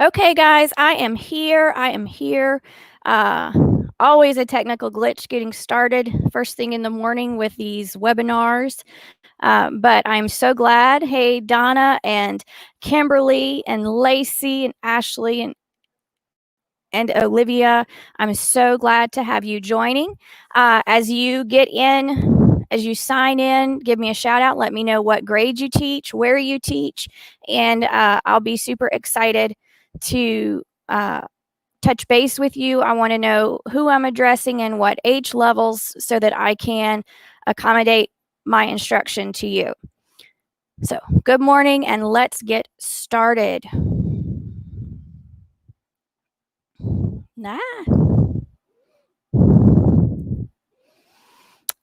Okay, guys, I am here. I am here. Uh, Always a technical glitch getting started first thing in the morning with these webinars. But I'm so glad. Hey, Donna and Kimberly and Lacey and Ashley and Olivia, I'm so glad to have you joining. As you get in, as you sign in, give me a shout out. Let me know what grade you teach, where you teach, and I'll be super excited to touch base with you. I want to know who I'm addressing and what age levels so that I can accommodate my instruction to you. So, good morning, and let's get started.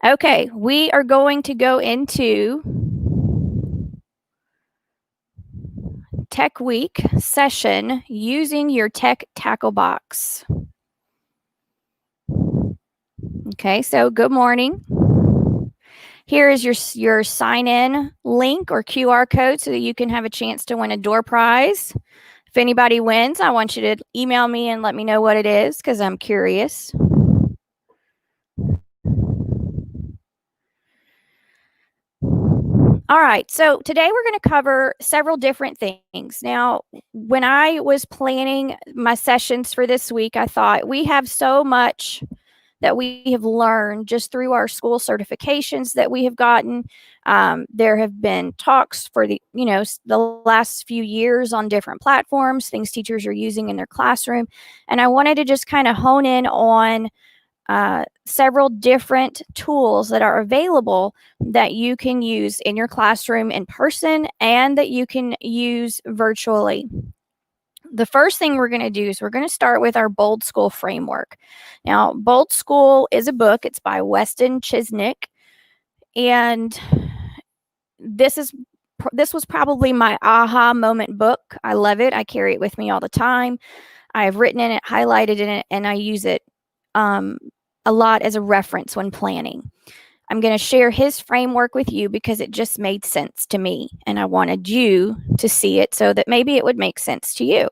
Okay, we are going to go into Tech Week session using your Tech Tackle Box. Okay, so good morning. Here is your sign-in link or QR code so that you can have a chance to win a door prize. If anybody wins, I want you to email me and let me know what it is because I'm curious. All right, so today we're going to cover several different things. Now, when I was planning my sessions for this week, I thought we have so much that we have learned just through our school certifications that we have gotten. There have been talks for the last few years on different platforms, things teachers are using in their classroom, and I wanted to just kind of hone in on several different tools that are available that you can use in your classroom in person and that you can use virtually. The first thing we're going to do is we're going to start with our Bold School framework. Now, Bold School is a book. It's by Weston Kieschnick, and this was probably my aha moment book. I love it. I carry it with me all the time. I've written in it, highlighted in it, and I use it a lot as a reference when planning. I'm going to share his framework with you because it just made sense to me, and I wanted you to see it so that maybe it would make sense to you.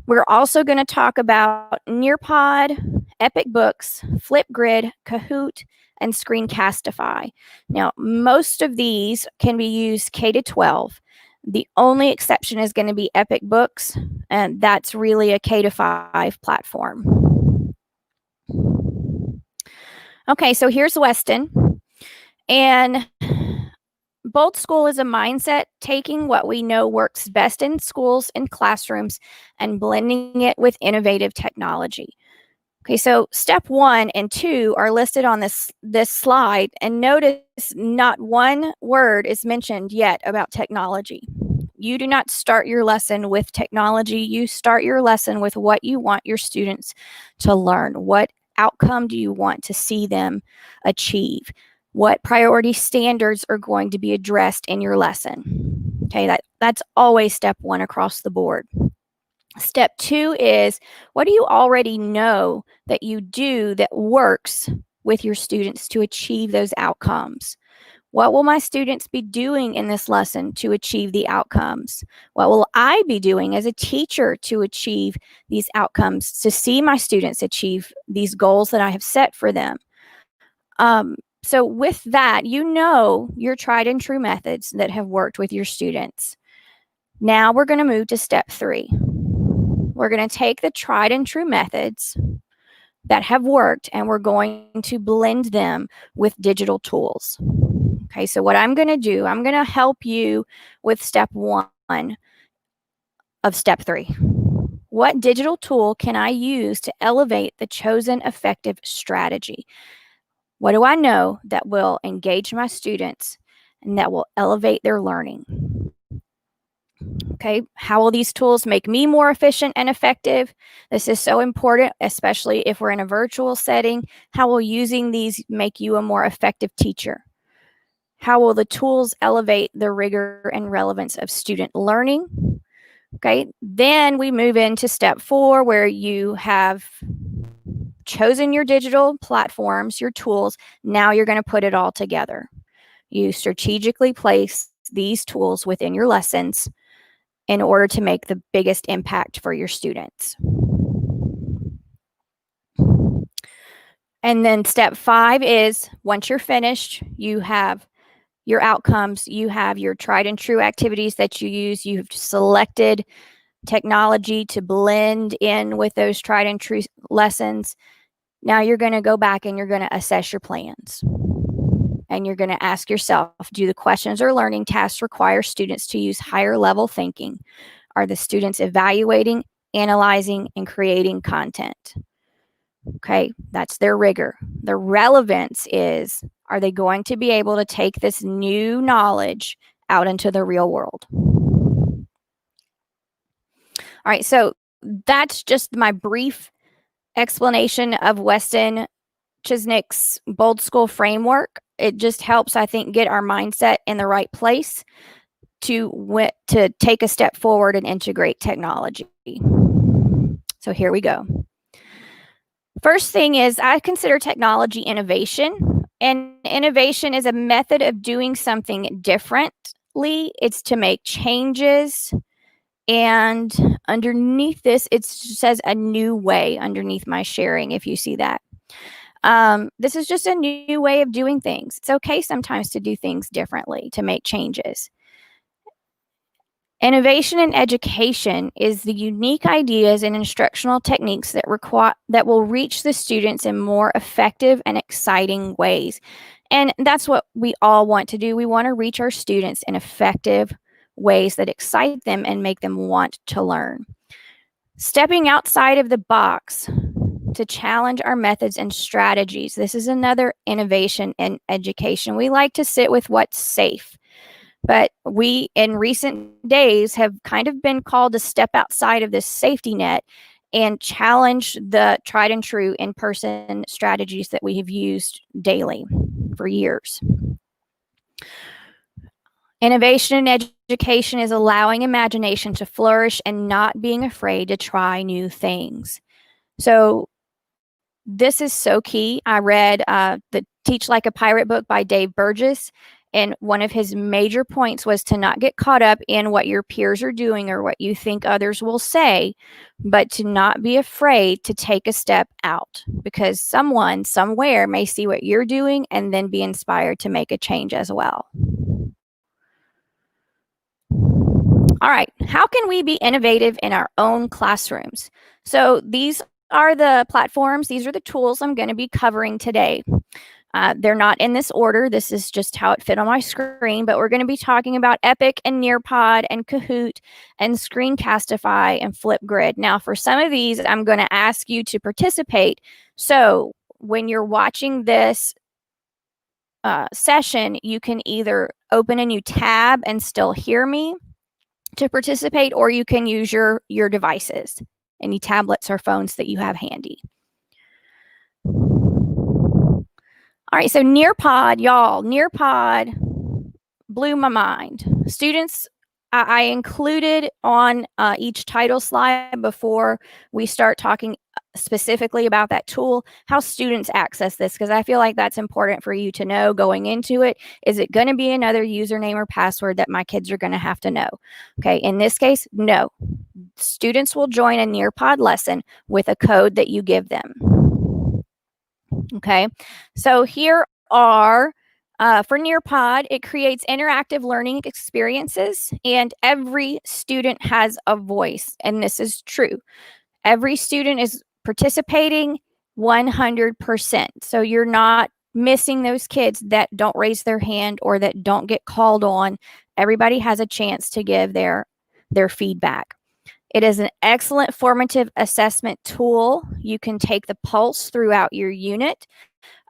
We're also going to talk about Nearpod, Epic Books, Flipgrid, KAHOOT, and SCREENCASTIFY. Now, most of these can be used K-12. The only exception is going to be Epic Books, and that's really a K-5 platform. Okay, so here's Weston. And Bold School is a mindset taking what we know works best in schools and classrooms and blending it with innovative technology. Okay, so step 1 and 2 are listed on this slide, and notice not one word is mentioned yet about technology. You do not start your lesson with technology. You start your lesson with what you want your students to learn. What outcome do you want to see them achieve? What priority standards are going to be addressed in your lesson? Okay, that's always step 1 across the board. Step 2 is, what do you already know that you do that works with your students to achieve those outcomes? What will my students be doing in this lesson to achieve the outcomes? What will I be doing as a teacher to achieve these outcomes, to see my students achieve these goals that I have set for them? So with that, you know your tried and true methods that have worked with your students. Now we're going to move to step 3. We're going to take the tried and true methods that have worked and we're going to blend them with digital tools. Okay, so what I'm going to do, I'm going to help you with step 1 of step 3. What digital tool can I use to elevate the chosen effective strategy? What do I know that will engage my students and that will elevate their learning? Okay, how will these tools make me more efficient and effective? This is so important, especially if we're in a virtual setting. How will using these make you a more effective teacher? How will the tools elevate the rigor and relevance of student learning? Okay, then we move into step 4, where you have chosen your digital platforms, your tools. Now you're going to put it all together. You strategically place these tools within your lessons in order to make the biggest impact for your students. And then step 5 is, once you're finished, you have your outcomes, you have your tried and true activities that you use, you've selected technology to blend in with those tried and true lessons. Now you're going to go back and you're going to assess your plans. And you're going to ask yourself, do the questions or learning tasks require students to use higher level thinking? Are the students evaluating, analyzing, and creating content? Okay, that's their rigor. The relevance is, are they going to be able to take this new knowledge out into the real world? All right, so that's just my brief explanation of Weston Kieschnick's Bold School framework. It just helps, I think, get our mindset in the right place to take a step forward and integrate technology. So here we go. First thing is, I consider technology innovation, and innovation is a method of doing something differently. It's to make changes, and underneath this, it says a new way underneath my sharing, if you see that. This is just a new way of doing things. It's okay sometimes to do things differently, to make changes. Innovation in education is the unique ideas and instructional techniques that will reach the students in more effective and exciting ways. And that's what we all want to do. We want to reach our students in effective ways that excite them and make them want to learn. Stepping outside of the box to challenge our methods and strategies. This is another innovation in education. We like to sit with what's safe. But we, in recent days, have kind of been called to step outside of this safety net and challenge the tried and true in-person strategies that we have used daily for years. Innovation in education is allowing imagination to flourish and not being afraid to try new things. So this is so key. I read the Teach Like a Pirate book by Dave Burgess. And one of his major points was to not get caught up in what your peers are doing or what you think others will say, but to not be afraid to take a step out, because someone somewhere may see what you're doing and then be inspired to make a change as well. All right, how can we be innovative in our own classrooms? So these are the platforms, these are the tools I'm going to be covering today. They're not in this order. This is just how it fit on my screen, but we're going to be talking about Epic and Nearpod and Kahoot and SCREENCASTIFY and Flipgrid. Now, for some of these, I'm going to ask you to participate. So when you're watching this session, you can either open a new tab and still hear me to participate, or you can use your devices, any tablets or phones that you have handy. All right, so Nearpod, y'all, Nearpod blew my mind. Students, I included on each title slide before we start talking specifically about that tool, how students access this, because I feel like that's important for you to know going into it. Is it going to be another username or password that my kids are going to have to know? Okay, in this case, no. Students will join a Nearpod lesson with a code that you give them. Okay, so here are, for Nearpod, it creates interactive learning experiences, and every student has a voice, and this is true. Every student is participating 100%, so you're not missing those kids that don't raise their hand or that don't get called on. Everybody has a chance to give their feedback. It is an excellent formative assessment tool. You can take the pulse throughout your unit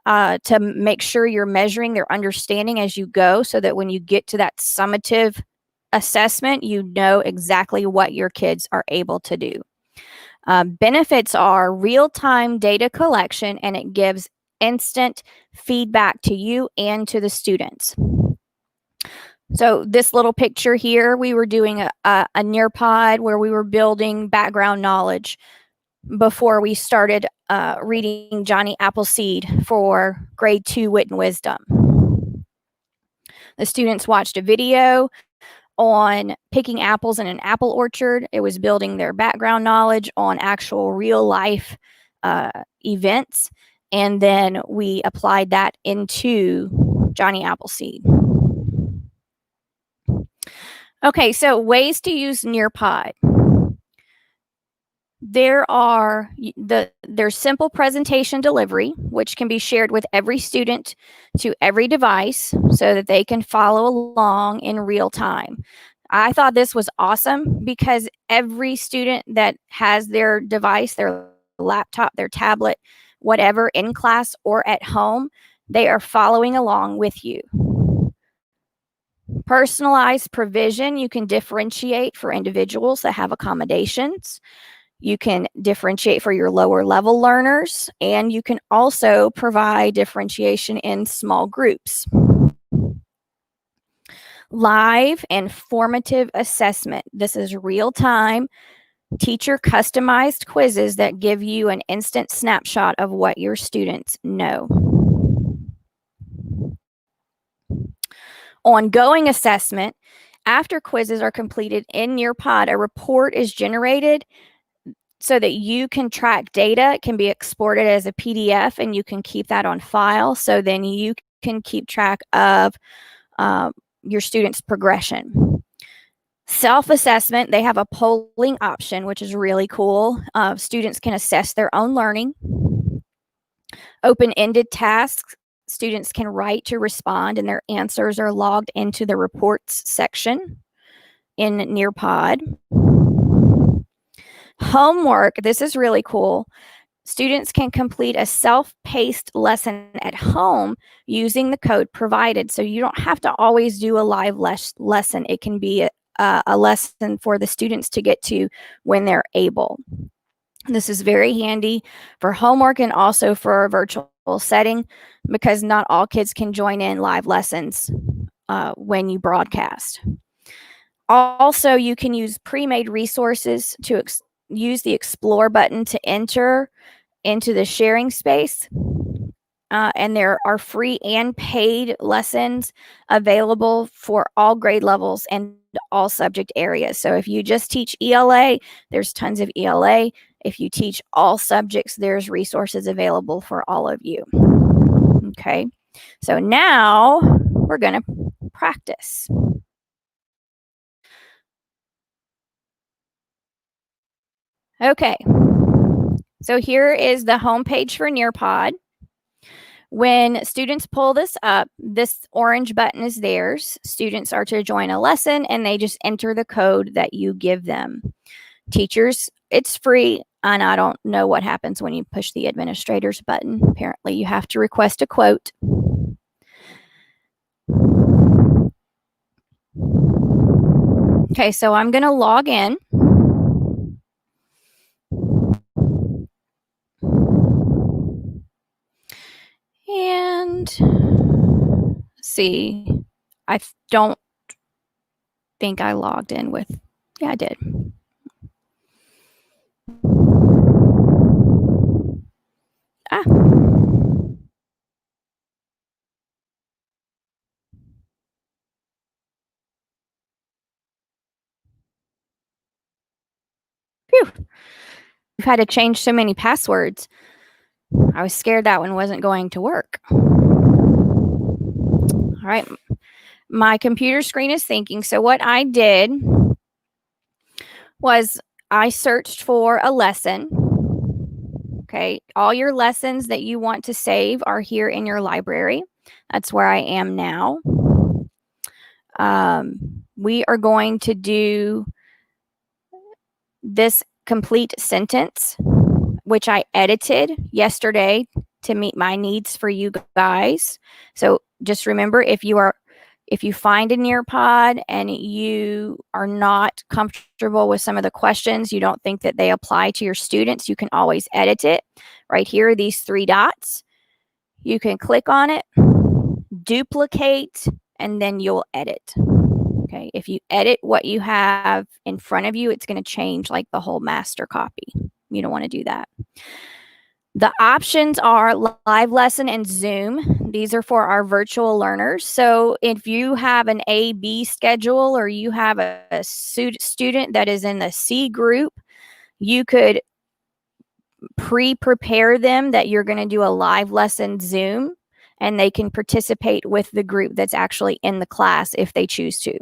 to make sure you're measuring their understanding as you go, so that when you get to that summative assessment, you know exactly what your kids are able to do. Benefits are real-time data collection, and it gives instant feedback to you and to the students. So this little picture here, we were doing a Nearpod where we were building background knowledge before we started reading Johnny Appleseed for grade 2 Wit and Wisdom. The students watched a video on picking apples in an apple orchard. It was building their background knowledge on actual real life events. And then we applied that into Johnny Appleseed. Okay, so ways to use Nearpod. There's simple presentation delivery, which can be shared with every student to every device so that they can follow along in real time. I thought this was awesome because every student that has their device, their laptop, their tablet, whatever, in class or at home, they are following along with you. Personalized provision, you can differentiate for individuals that have accommodations. You can differentiate for your lower level learners, and you can also provide differentiation in small groups. Live and formative assessment. This is real time, teacher customized quizzes that give you an instant snapshot of what your students know. Ongoing assessment. After quizzes are completed in Nearpod, a report is generated so that you can track data. It can be exported as a PDF and you can keep that on file. So then you can keep track of your students' progression. Self-assessment, they have a polling option, which is really cool. Students can assess their own learning. Open-ended tasks, students can write to respond and their answers are logged into the reports section in Nearpod. Homework, this is really cool. Students can complete a self-paced lesson at home using the code provided. So you don't have to always do a live lesson. It can be a lesson for the students to get to when they're able. This is very handy for homework and also for a virtual setting because not all kids can join in live lessons when you broadcast. Also, you can use pre-made resources to use the Explore button to enter into the sharing space. And there are free and paid lessons available for all grade levels and all subject areas. So if you just teach ELA, there's tons of ELA. If you teach all subjects, there's resources available for all of you. Okay, so now we're going to practice. Okay, so here is the homepage for Nearpod. When students pull this up, this orange button is theirs. Students are to join a lesson and they just enter the code that you give them. Teachers, it's free, and I don't know what happens when you push the administrator's button. Apparently, you have to request a quote. Okay, so I'm going to log in. And see, I don't think I logged in with, yeah, I did. Ah. Phew. We've had to change so many passwords. I was scared that one wasn't going to work. All right. My computer screen is thinking. So what I did was I searched for a lesson. Okay. All your lessons that you want to save are here in your library. That's where I am now. We are going to do this complete sentence, which I edited yesterday to meet my needs for you guys. So just remember, if you find a Nearpod and you are not comfortable with some of the questions, you don't think that they apply to your students, you can always edit it. Right here are these three dots. You can click on it, duplicate, and then you'll edit. Okay, if you edit what you have in front of you, it's going to change like the whole master copy. You don't want to do that. The options are live lesson and Zoom. These are for our virtual learners. So if you have an A-B schedule or you have a student that is in the C group, you could pre-prepare them that you're going to do a live lesson Zoom, and they can participate with the group that's actually in the class if they choose to.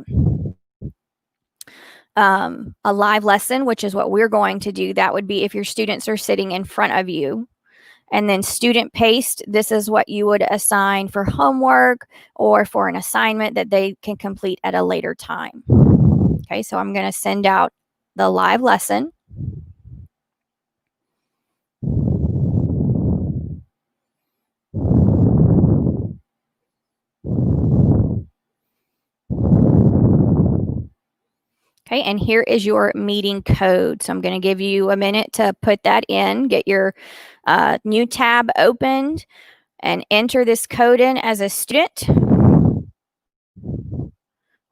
A live lesson, which is what we're going to do, that would be if your students are sitting in front of you. And then student paced, this is what you would assign for homework or for an assignment that they can complete at a later time. Okay, so I'm going to send out the live lesson. Okay, and here is your meeting code. So I'm going to give you a minute to put that in, get your new tab opened, and enter this code in as a student,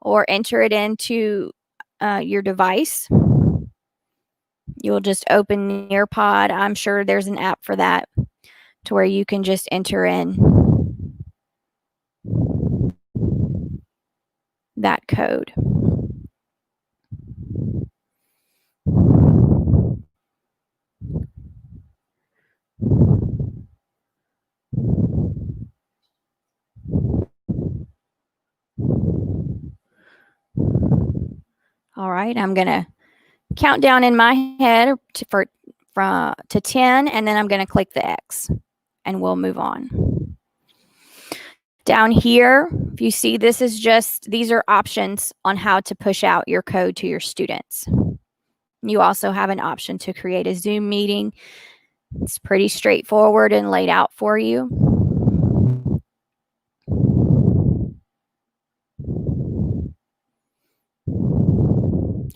or enter it into your device. You'll just open Nearpod. I'm sure there's an app for that to where you can just enter in that code. All right, I'm going to count down in my head to 10, and then I'm going to click the X, and we'll move on. Down here, if you see, these are options on how to push out your code to your students. You also have an option to create a Zoom meeting. It's pretty straightforward and laid out for you.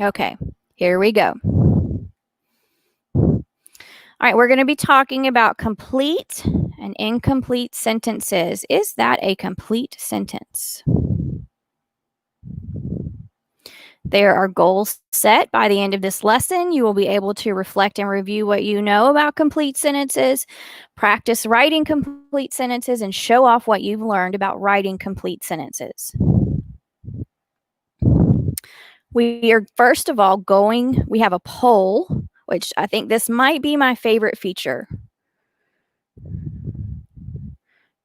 Okay, here we go. All right, we're going to be talking about complete and incomplete sentences. Is that a complete sentence? There are goals set. By the end of this lesson, you will be able to reflect and review what you know about complete sentences, practice writing complete sentences, and show off what you've learned about writing complete sentences. We are, first of all, we have a poll, which I think this might be my favorite feature.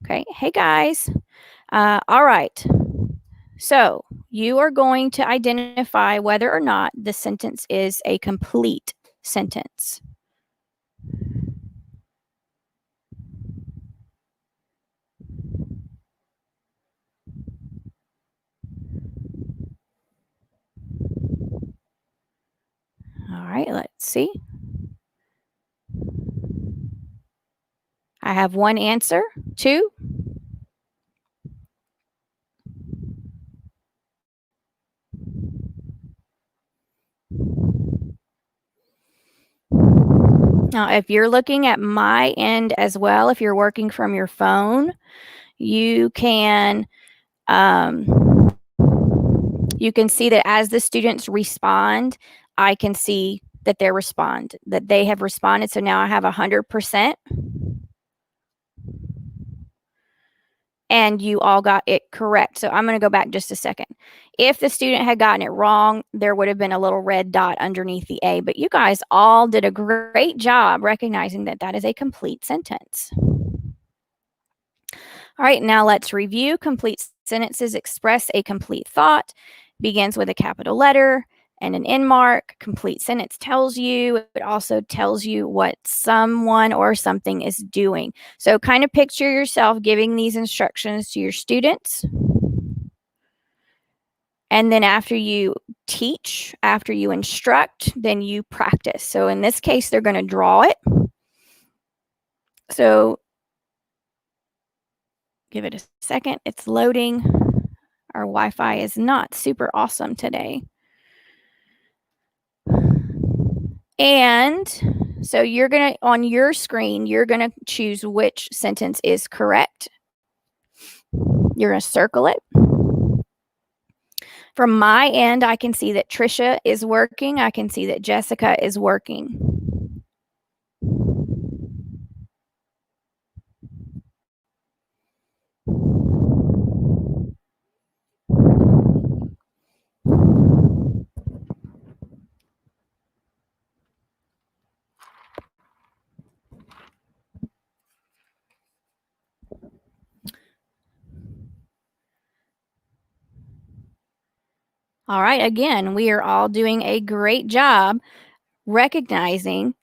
Okay, hey guys. All right. So you are going to identify whether or not the sentence is a complete sentence. All right, let's see. I have one answer, 2. Now, if you're looking at my end as well, if you're working from your phone, you can see that as the students respond, I can see that they have responded. So now I have 100%. And you all got it correct. So I'm going to go back just a second. If the student had gotten it wrong, there would have been a little red dot underneath the A, but you guys all did a great job recognizing that that is a complete sentence. All right, now let's review. Complete sentences express a complete thought, begins with a capital letter and an end mark. Complete sentence tells you, it also tells you what someone or something is doing. So kind of picture yourself giving these instructions to your students. And then after you teach, after you instruct, then you practice. So in this case, they're going to draw it. So give it a second. It's loading. Our Wi-Fi is not super awesome today. And so you're going to, on your screen, you're going to choose which sentence is correct. You're going to circle it. From my end, I can see that Trisha is working. I can see that Jessica is working. All right, again, we are all doing a great job recognizing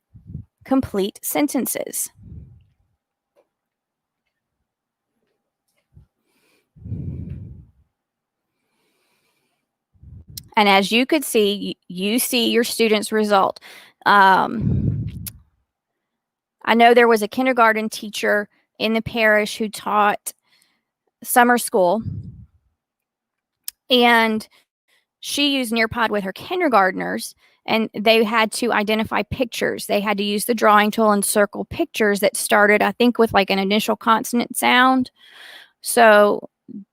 complete sentences. And as you could see, you see your student's result. I know there was a kindergarten teacher in the parish who taught summer school, and she used Nearpod with her kindergartners, and they had to identify pictures. They had to use the drawing tool and circle pictures that started, I think, with like an initial consonant sound. So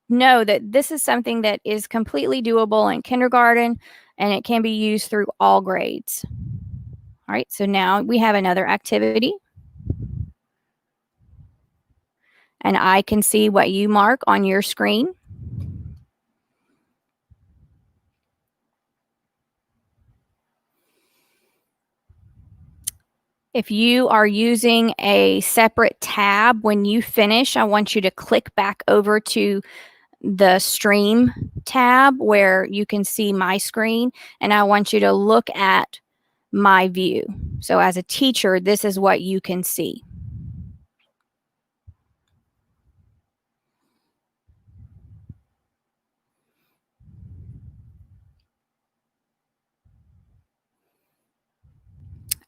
know that this is something that is completely doable in kindergarten, and it can be used through all grades. All right, so now we have another activity. And I can see what you mark on your screen. If you are using a separate tab, when you finish, I want you to click back over to the stream tab where you can see my screen, and I want you to look at my view. So as a teacher, this is what you can see.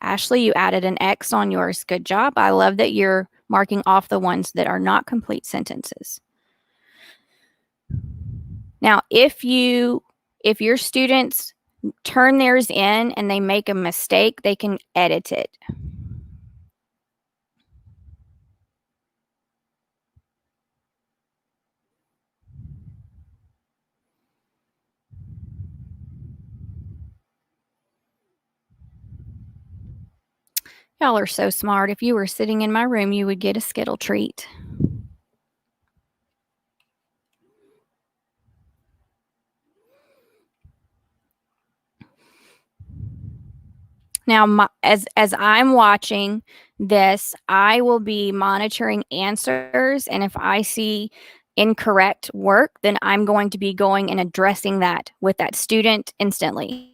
Ashley, you added an X on yours. Good job. I love that you're marking off the ones that are not complete sentences. Now, if your students turn theirs in and they make a mistake, they can edit it. Y'all are so smart. If you were sitting in my room, you would get a Skittle treat. Now, as I'm watching this, I will be monitoring answers, and if I see incorrect work, then I'm going to be going and addressing that with that student instantly.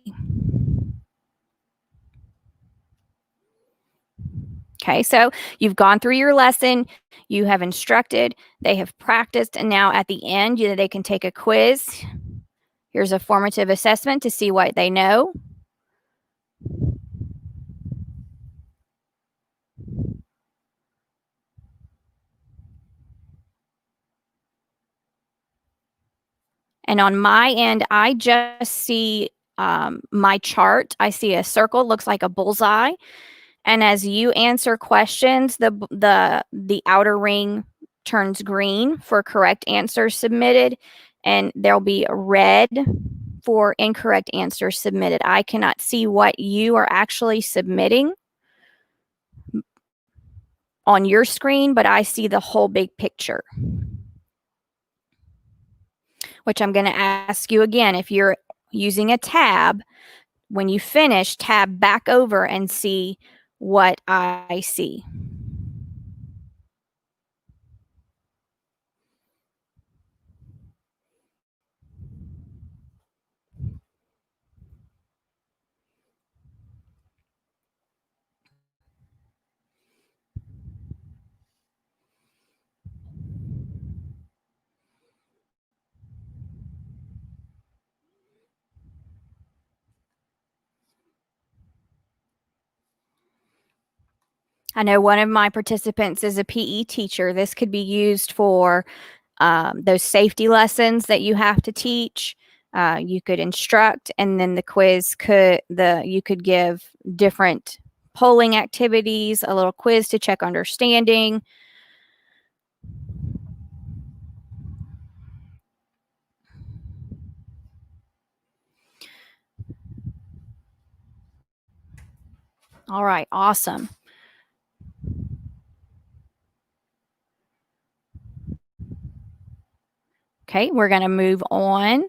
Okay, so you've gone through your lesson, you have instructed, they have practiced, and now at the end, they can take a quiz. Here's a formative assessment to see what they know. And on my end, I just see my chart. I see a circle, looks like a bullseye. And as you answer questions, the outer ring turns green for correct answers submitted, and there'll be a red for incorrect answers submitted. I cannot see what you are actually submitting on your screen, but I see the whole big picture. Which I'm going to ask you again, if you're using a tab, when you finish, tab back over and see what I see. I know one of my participants is a PE teacher. This could be used for those safety lessons that you have to teach. You could instruct, and then the quiz you could give different polling activities, a little quiz to check understanding. All right, awesome. Okay, we're going to move on.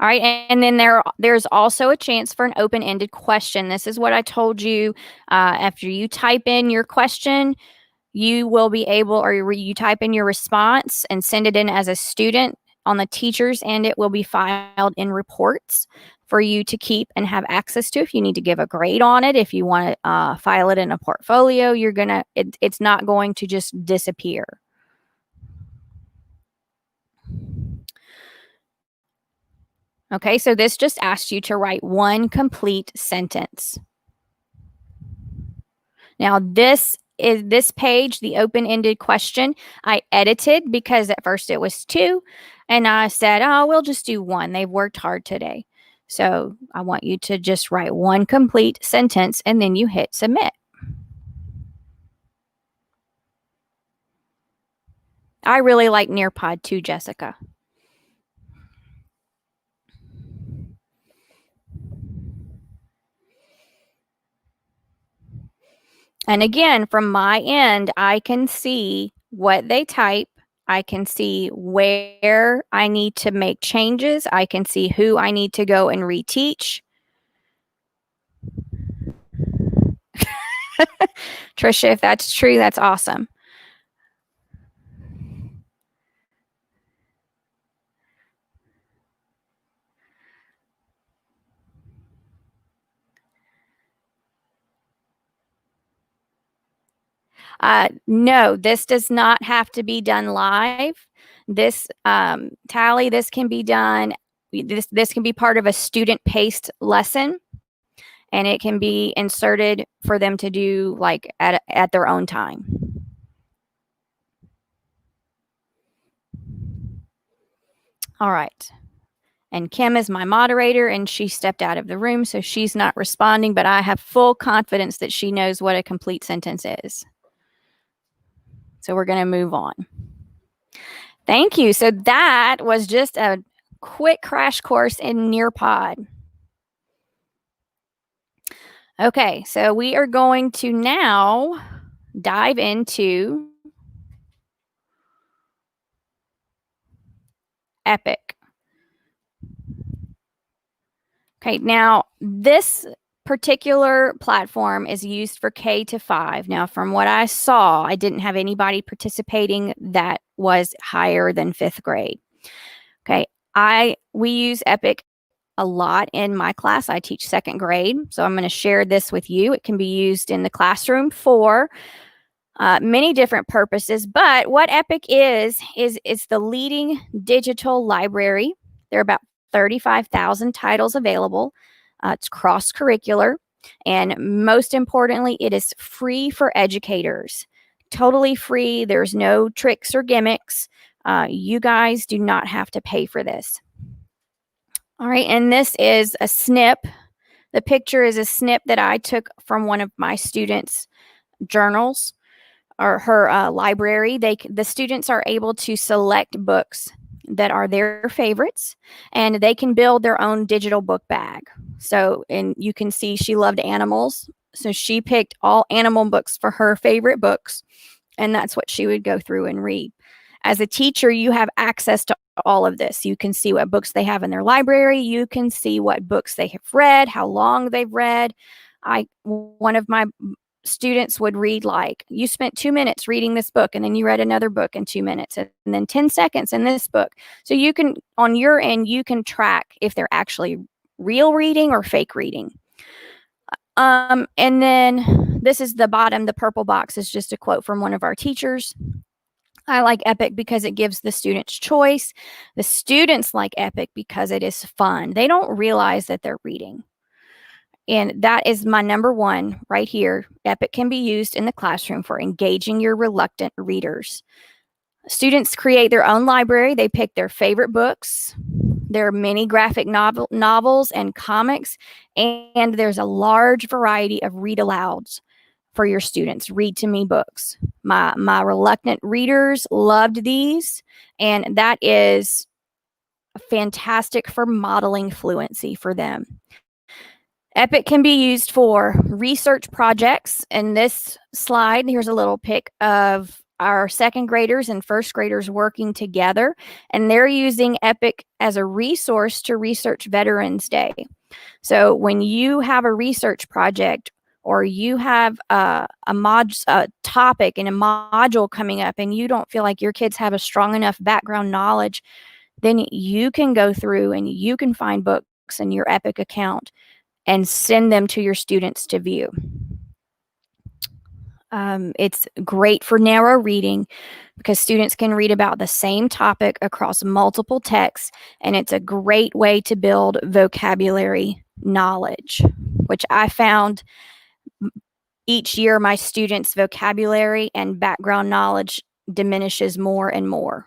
All right, and then there's also a chance for an open-ended question. This is what I told you. After you type in your question, you will be able, or you type in your response and send it in as a student. on the teacher's end, it will be filed in reports for you to keep and have access to. If you need to give a grade on it, if you want to file it in a portfolio, it's not going to just disappear. Okay, so this just asks you to write one complete sentence. Now, this page, the open-ended question, I edited because at first it was 2, and I said, oh, we'll just do 1. They've worked hard today. So I want you to just write one complete sentence, and then you hit submit. I really like Nearpod too, Jessica. And again, from my end, I can see what they type. I can see where I need to make changes. I can see who I need to go and reteach. Trisha, if that's true, that's awesome. No, this does not have to be done live. This tally, this can be done. This can be part of a student-paced lesson, and it can be inserted for them to do like at their own time. All right. And Kim is my moderator, and she stepped out of the room, so she's not responding, but I have full confidence that she knows what a complete sentence is. So we're going to move on. Thank you. So that was just a quick crash course in Nearpod. Okay, so we are going to now dive into Epic. Okay, now this particular platform is used for K-5. Now, from what I saw, I didn't have anybody participating that was higher than 5th grade. Okay, we use Epic a lot in my class. I teach 2nd grade, so I'm going to share this with you. It can be used in the classroom for many different purposes, but what Epic is it's the leading digital library. There are about 35,000 titles available. It's cross-curricular, and most importantly, it is free for educators. Totally free. There's no tricks or gimmicks. You guys do not have to pay for this. All right, and this is a snip. The picture is a snip that I took from one of my students' journals or her library. The students are able to select books that are their favorites, and they can build their own digital book bag. So, and you can see she loved animals, so she picked all animal books for her favorite books, and that's what she would go through and read. As a teacher, you have access to all of this. You can see what books they have in their library. You can see what books they have read, how long they've read. One of my students would read, like, you spent 2 minutes reading this book, and then you read another book in 2 minutes, and then 10 seconds in this book. So you can, on your end, you can track if they're actually real reading or fake reading. And then this is the bottom, the purple box is just a quote from one of our teachers. I like Epic because it gives the students choice. The students like Epic because it is fun. They don't realize that they're reading. And that is my number one right here. Epic can be used in the classroom for engaging your reluctant readers. Students create their own library. They pick their favorite books. There are many graphic novels and comics, and there's a large variety of read alouds for your students. Read to me books. My reluctant readers loved these, and that is fantastic for modeling fluency for them. Epic can be used for research projects. In this slide, here's a little pic of our 2nd graders and 1st graders working together, and they're using Epic as a resource to research Veterans Day. So when you have a research project, or you have a topic and a module coming up, and you don't feel like your kids have a strong enough background knowledge then you can go through and you can find books in your Epic account and send them to your students to view. It's great for narrow reading because students can read about the same topic across multiple texts, and it's a great way to build vocabulary knowledge, which I found each year my students' vocabulary and background knowledge diminishes more and more.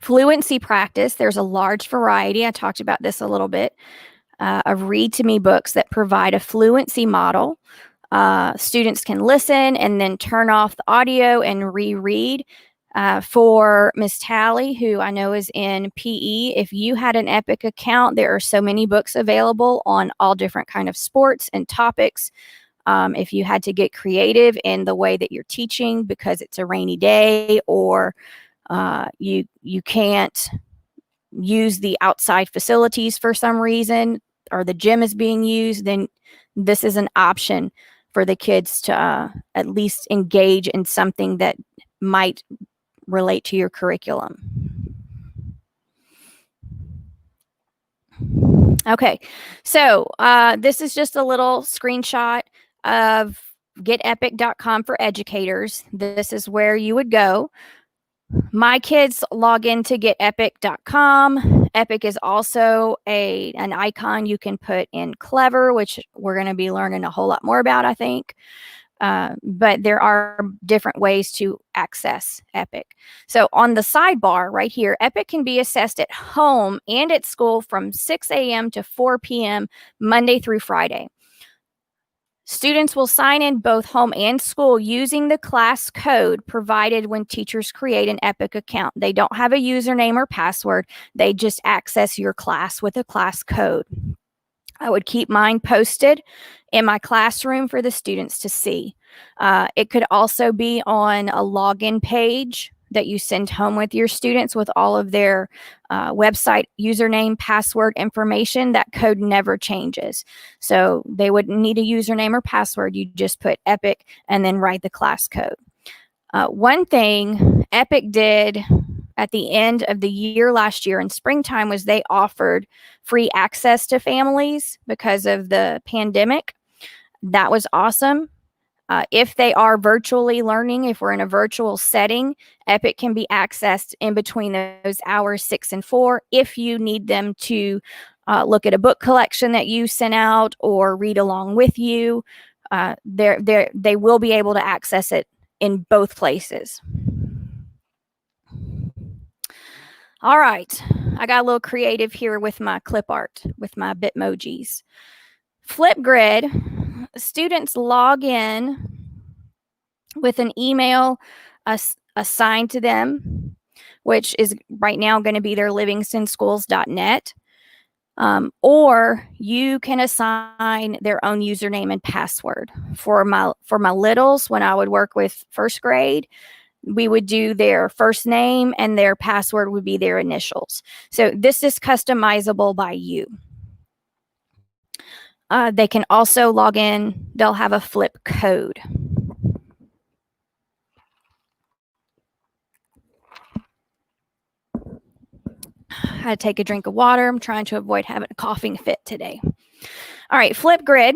Fluency practice, there's a large variety, I talked about this a little bit, of read-to-me books that provide a fluency model. Students can listen and then turn off the audio and reread. For Miss Tally, who I know is in PE, if you had an Epic account, there are so many books available on all different kind of sports and topics. If you had to get creative in the way that you're teaching because it's a rainy day, or you can't use the outside facilities for some reason, or the gym is being used, then this is an option for the kids to at least engage in something that might relate to your curriculum. Okay, so this is just a little screenshot of getepic.com for educators. This is where you would go. My kids log into getepic.com. Epic is also an icon you can put in Clever, which we're going to be learning a whole lot more about, I think. But there are different ways to access Epic. So on the sidebar right here, Epic can be accessed at home and at school from 6 a.m. to 4 p.m. Monday through Friday. Students will sign in both home and school using the class code provided when teachers create an Epic account. They don't have a username or password. They just access your class with a class code. I would keep mine posted in my classroom for the students to see. It could also be on a login page that you send home with your students with all of their website username, password information. That code never changes. So they wouldn't need a username or password. You just put Epic and then write the class code. One thing Epic did at the end of the year last year in springtime was they offered free access to families because of the pandemic. That was awesome. If they are virtually learning, if we're in a virtual setting, Epic can be accessed in between those hours 6 and 4 if you need them to look at a book collection that you sent out or read along with you. They will be able to access it in both places. All right, I got a little creative here with my clip art, with my Bitmojis. Flipgrid, students log in with an email assigned to them, which is right now going to be their livingstonsschools.net. Or you can assign their own username and password. For my littles, when I would work with first grade, we would do their first name and their password would be their initials. So this is customizable by you. They can also log in. They'll have a flip code. I had to take a drink of water. I'm trying to avoid having a coughing fit today. All right, Flipgrid.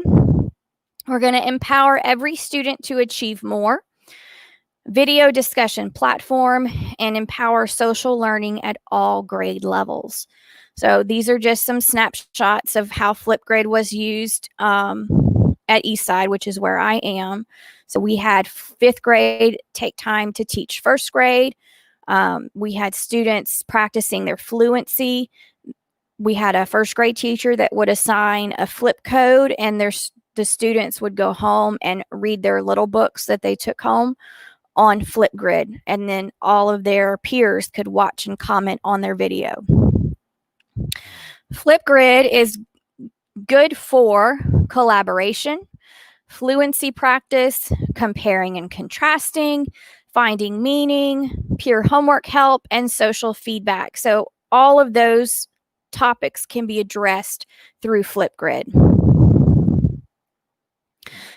We're going to empower every student to achieve more. Video discussion platform and empower social learning at all grade levels. So these are just some snapshots of how Flipgrid was used at Eastside, which is where I am. So we had 5th grade take time to teach 1st grade. We had students practicing their fluency. We had a 1st grade teacher that would assign a flip code, and the students would go home and read their little books that they took home on Flipgrid, and then all of their peers could watch and comment on their video. Flipgrid is good for collaboration, fluency practice, comparing and contrasting, finding meaning, peer homework help, and social feedback. So all of those topics can be addressed through Flipgrid.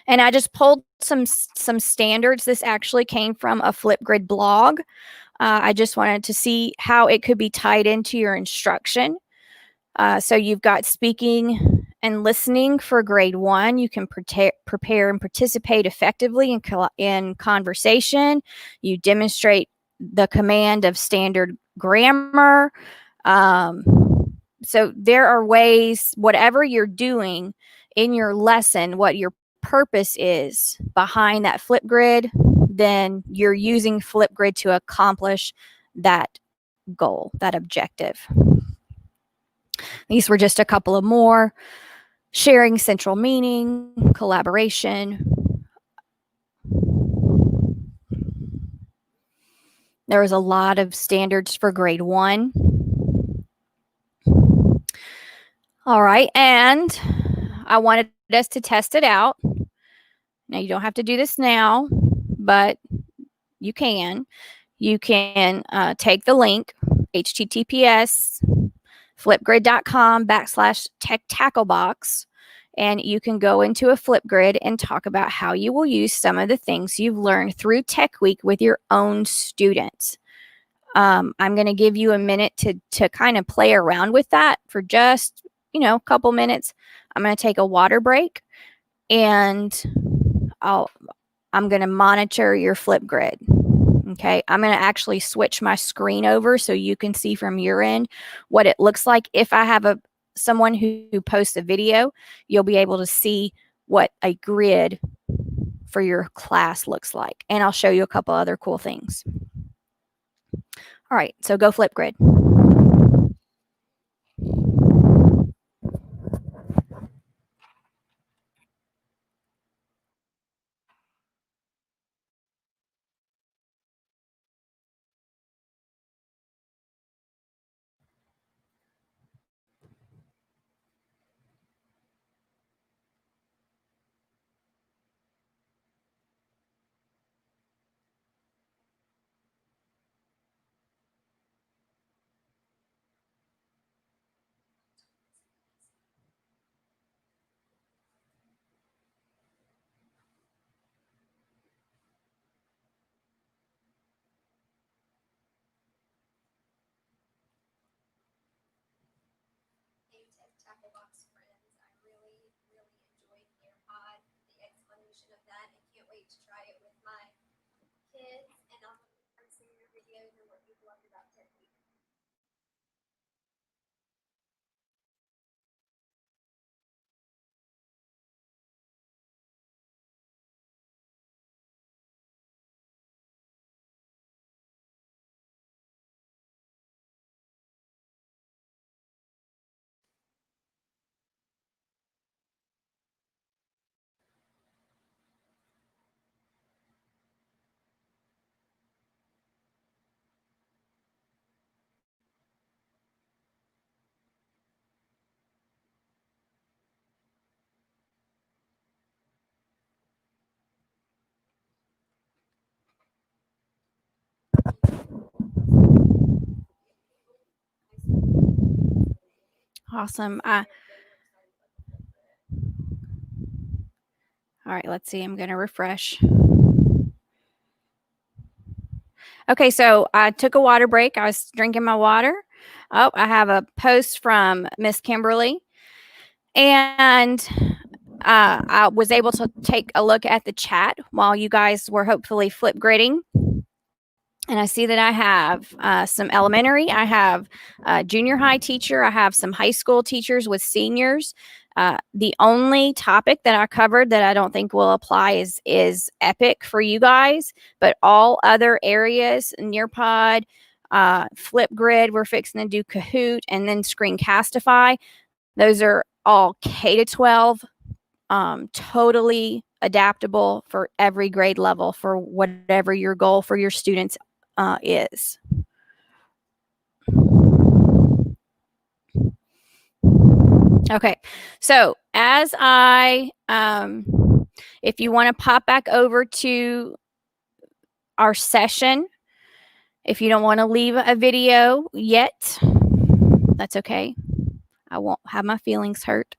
And I just pulled some standards. This actually came from a Flipgrid blog. I just wanted to see how it could be tied into your instruction. So you've got speaking and listening for grade 1. You can prepare and participate effectively in conversation. You demonstrate the command of standard grammar. So there are ways, whatever you're doing in your lesson, what your purpose is behind that Flipgrid, then you're using Flipgrid to accomplish that goal, that objective. These were just a couple of more. Sharing central meaning, collaboration. There was a lot of standards for grade 1. All right, and I wanted us to test it out. Now, you don't have to do this now, but you can. You can take the link, https flipgrid.com/tech-tackle-box, and you can go into a Flipgrid and talk about how you will use some of the things you've learned through Tech Week with your own students. I'm going to give you a minute to kind of play around with that for just, a couple minutes. I'm going to take a water break, and I'm going to monitor your Flipgrid. Okay, I'm going to actually switch my screen over so you can see from your end what it looks like. If I have someone who posts a video, you'll be able to see what a grid for your class looks like. And I'll show you a couple other cool things. All right, so go Flipgrid. Tackle-box friends, I really enjoyed AirPod, the explanation of that, and can't wait to try it with my kids. And I'll see your videos and what you've loved about Tech Week. Awesome. All right, let's see. I'm going to refresh. Okay, so I took a water break. I was drinking my water. Oh, I have a post from Miss Kimberly. And I was able to take a look at the chat while you guys were hopefully Flipgridding. And I see that I have some elementary. I have a junior high teacher. I have some high school teachers with seniors. The only topic that I covered that I don't think will apply is Epic for you guys, but all other areas, Nearpod, Flipgrid, we're fixing to do Kahoot, and then Screencastify. Those are all K-12, totally adaptable for every grade level for whatever your goal for your students is. Okay, so as if you want to pop back over to our session, if you don't want to leave a video yet, that's okay. I won't have my feelings hurt.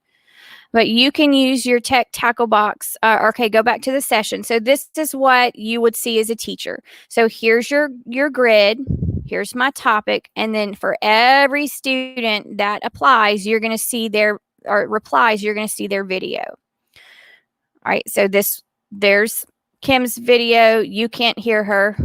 But you can use your tech tackle box. Okay, go back to the session. So this is what you would see as a teacher. So here's your grid. Here's my topic. And then for every student that applies, you're going to see their, or replies, you're going to see their video. All right, so there's Kim's video. You can't hear her.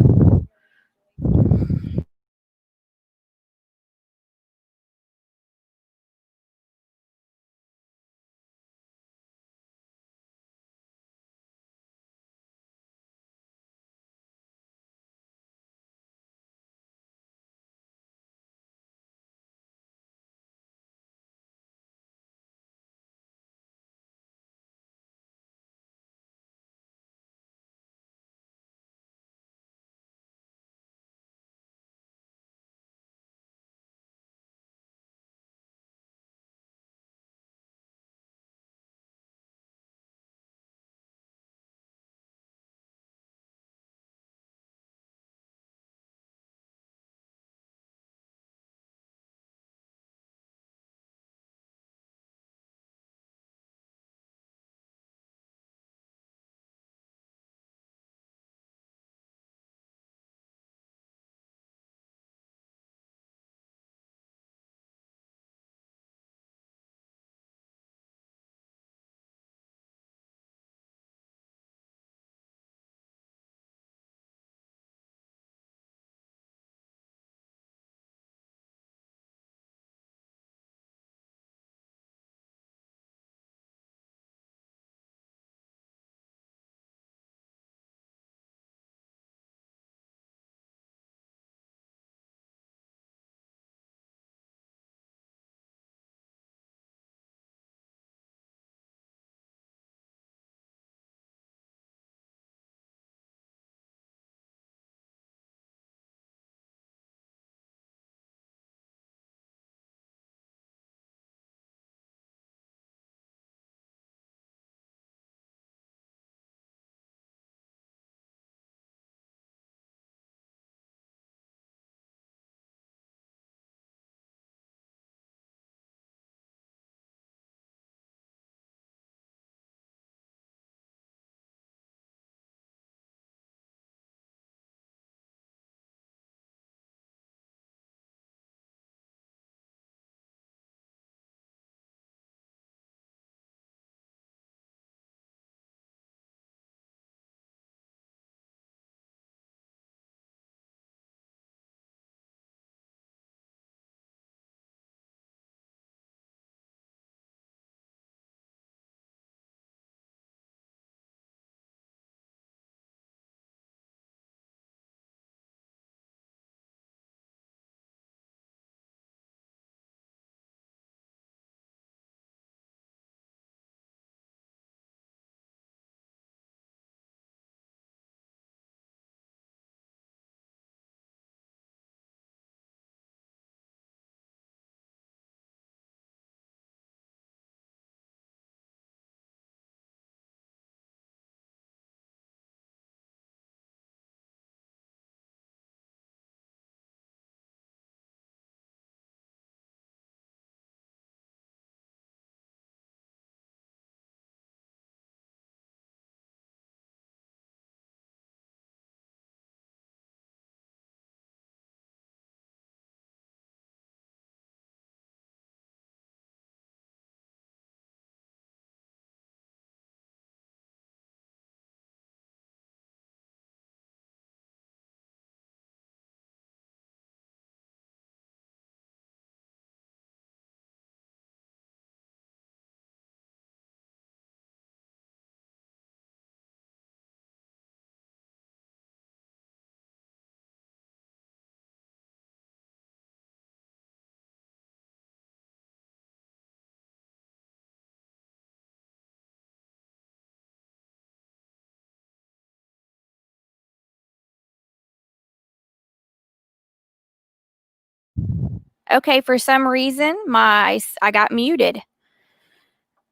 Okay, for some reason, I got muted.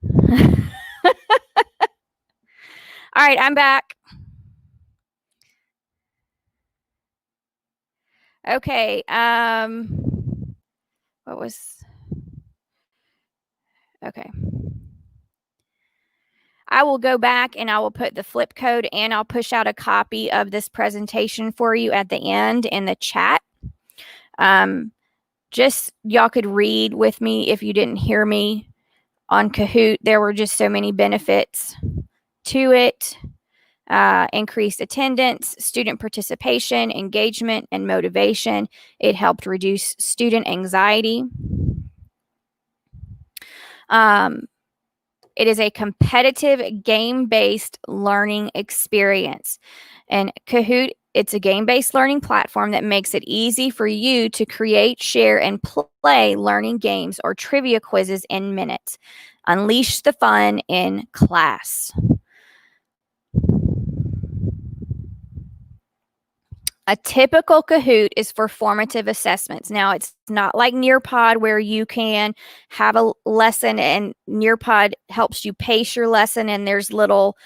All right, I'm back. Okay, what was, okay. I will go back and I will put the flip code, and I'll push out a copy of this presentation for you at the end in the chat. Just y'all could read with me if you didn't hear me on Kahoot. There were just so many benefits to it. Increased attendance, student participation, engagement, and motivation. It helped reduce student anxiety. It is a competitive game-based learning experience. And Kahoot, it's a game-based learning platform that makes it easy for you to create, share, and play learning games or trivia quizzes in minutes. Unleash the fun in class. A typical Kahoot is for formative assessments. Now, it's not like Nearpod where you can have a lesson and Nearpod helps you pace your lesson, and there's little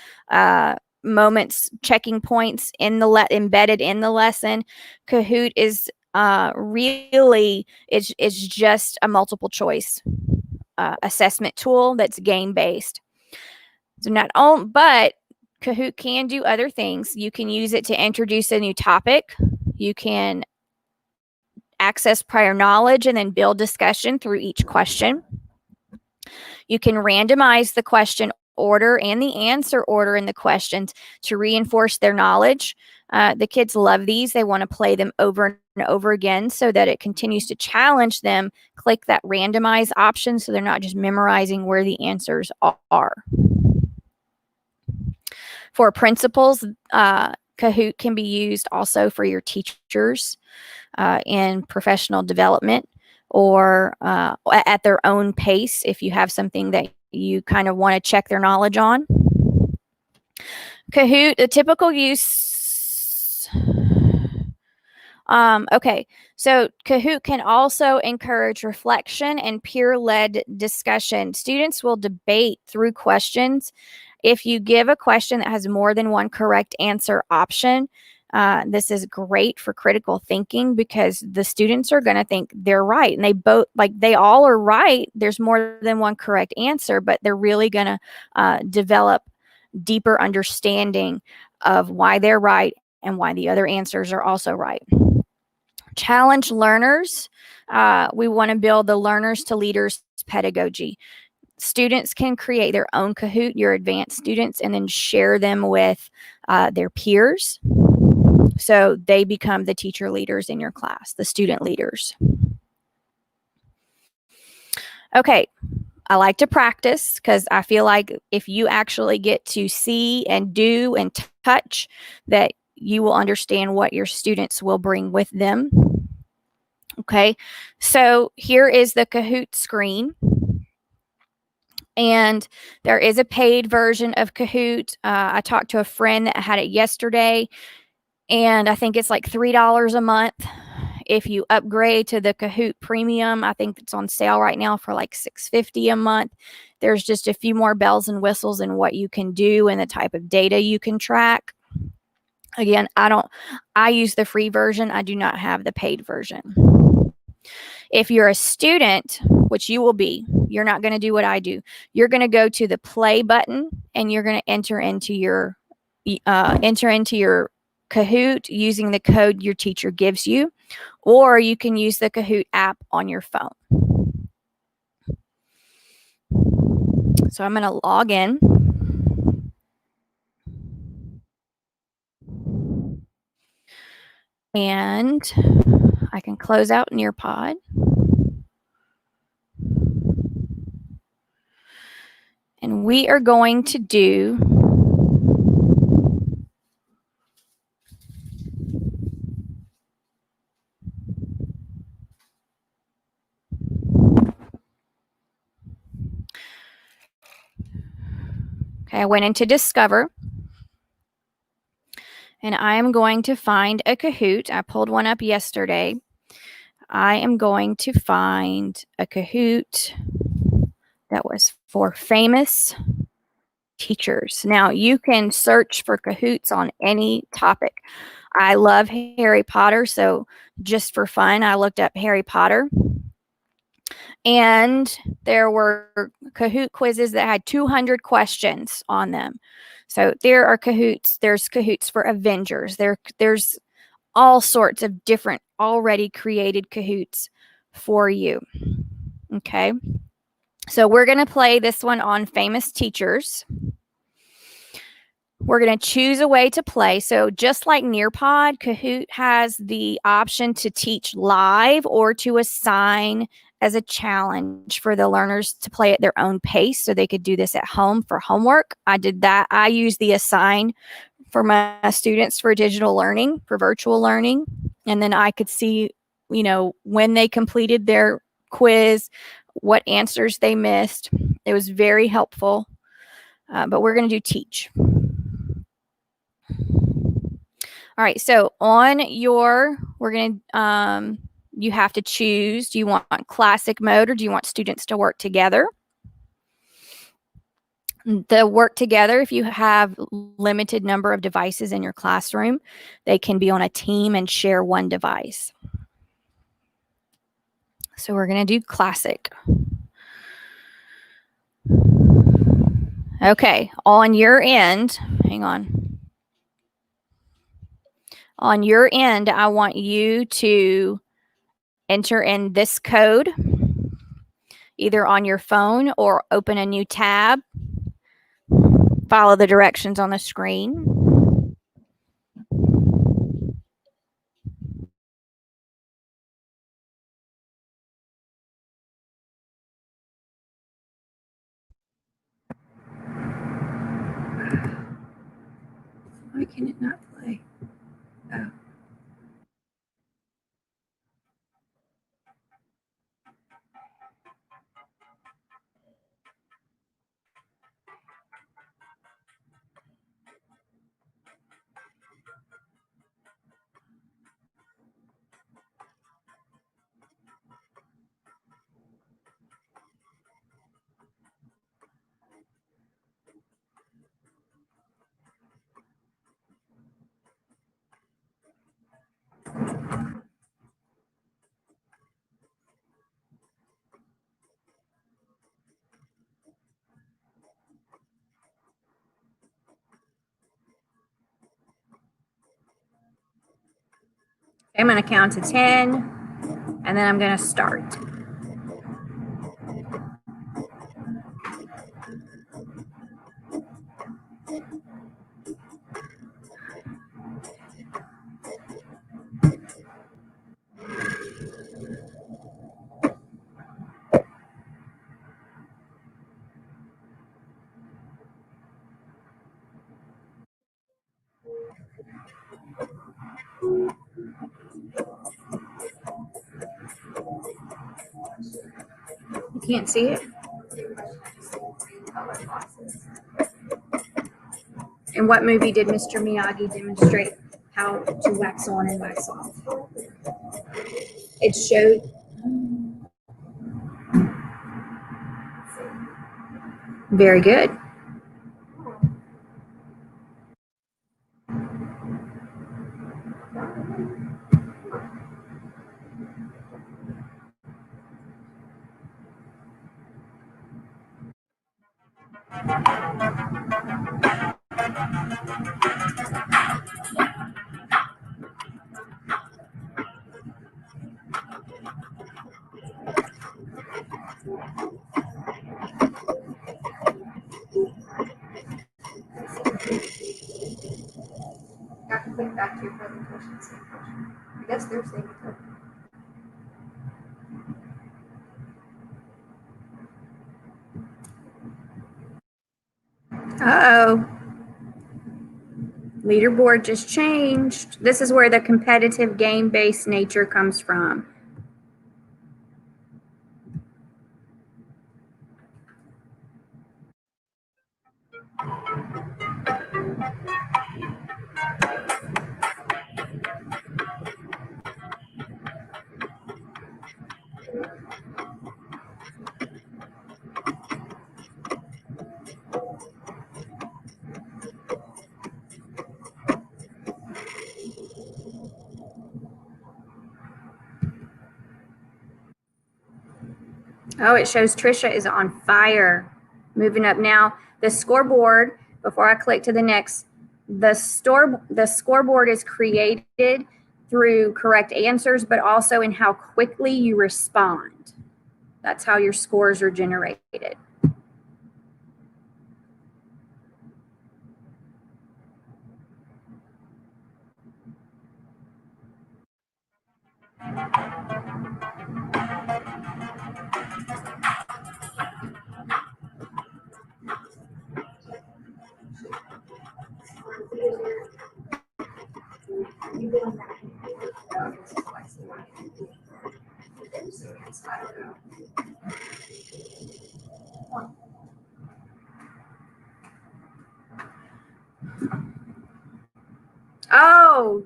moments, checking points in the embedded in the lesson. Kahoot is really, it's just a multiple choice assessment tool that's game based. So not only, but Kahoot can do other things. You can use it to introduce a new topic. You can access prior knowledge and then build discussion through each question. You can randomize the question order and the answer order in the questions to reinforce their knowledge. The kids love these. They want to play them over and over again so that it continues to challenge them. Click that randomize option so they're not just memorizing where the answers are. For principals, Kahoot can be used also for your teachers in professional development or at their own pace if you have something that you kind of want to check their knowledge on. Kahoot, the typical use. Okay, so Kahoot can also encourage reflection and peer-led discussion. Students will debate through questions. If you give a question that has more than one correct answer option, this is great for critical thinking because the students are going to think they're right. And they all are right. There's more than one correct answer, but they're really going to develop deeper understanding of why they're right and why the other answers are also right. Challenge learners. We want to build the learners to leaders pedagogy. Students can create their own Kahoot, your advanced students, and then share them with their peers. So they become the teacher leaders in your class, the student leaders. Okay, I like to practice because I feel like if you actually get to see and do and touch, that you will understand what your students will bring with them. Okay, so here is the Kahoot screen. And there is a paid version of Kahoot. I talked to a friend that had it yesterday, and I think it's like $3 a month. If you upgrade to the Kahoot Premium, I think it's on sale right now for like $6.50 a month. There's just a few more bells and whistles in what you can do and the type of data you can track. Again, I use the free version. I do not have the paid version. If you're a student, which you will be, you're not going to do what I do. You're going to go to the play button and you're going to enter into your Kahoot using the code your teacher gives you, or you can use the Kahoot app on your phone. So I'm going to log in. And I can close out Nearpod. And we are going to do okay, I went into Discover. And I am going to find a Kahoot. I pulled one up yesterday. I am going to find a Kahoot that was for famous teachers. Now, you can search for Kahoots on any topic. I love Harry Potter, so just for fun, I looked up Harry Potter. And there were Kahoot quizzes that had 200 questions on them. So there are Kahoots. There's Kahoots for Avengers. There's all sorts of different already created Kahoots for you. Okay. So we're going to play this one on famous teachers. We're going to choose a way to play. So just like Nearpod, Kahoot has the option to teach live or to assign as a challenge for the learners to play at their own pace so they could do this at home for homework. I did that. I used the assign for my students for digital learning, for virtual learning. And then I could see, when they completed their quiz, what answers they missed. It was very helpful. But we're going to do teach. All right, so you have to choose, do you want classic mode or do you want students to work together? The work together, if you have limited number of devices in your classroom, they can be on a team and share one device. So we're going to do classic. Okay, on your end, hang on. On your end, I want you to enter in this code, either on your phone or open a new tab. Follow the directions on the screen. Why can it not play? Oh. I'm going to count to 10, and then I'm going to start. You can't see it? In what movie did Mr. Miyagi demonstrate how to wax on and wax off? It showed. Very good. Got to click back to your presentation. I guess they're saying it. Uh-oh. Leaderboard just changed. This is where the competitive game-based nature comes from. Oh, it shows Trisha is on fire. Moving up now. The scoreboard, before I click to the next, the scoreboard is created through correct answers, but also in how quickly you respond. That's how your scores are generated. Oh,